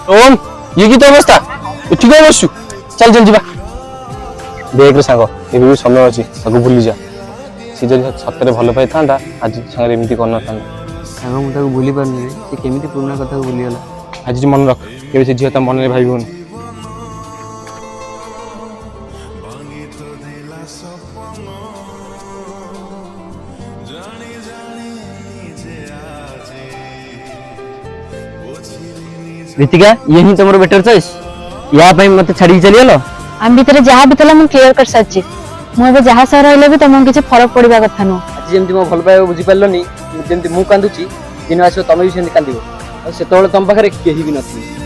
ओम ये की तो अवस्था उठी गए बसु चल चल जीवा देख रे सांग एबे भी समय अछि ताको भूली जा सी जदी सतरे भल पाई थांदा आज संगे एमिति करना थांदा सांग मु ताको भूली पारनी से केमिति पुराना कथा को भूली गला आज मन रख केबे से झिया त मन रे भाई बोन ऋतिका ये ही तुमरो बेटर चॉइस या पई मते छाडी चली गेलो आम भीतर जहाँ भी तला क्लियर कर साची मुझे जहाँ सह रही भी तुमको किसी फरक पड़ा कथा नुह आज जेमति मो भल पाए बुझी पारलोनी जेमति मु कांदुची दिन आसो तमे भी सेमति कांदिबो सेतोळे तम पाखरे केही भी नथि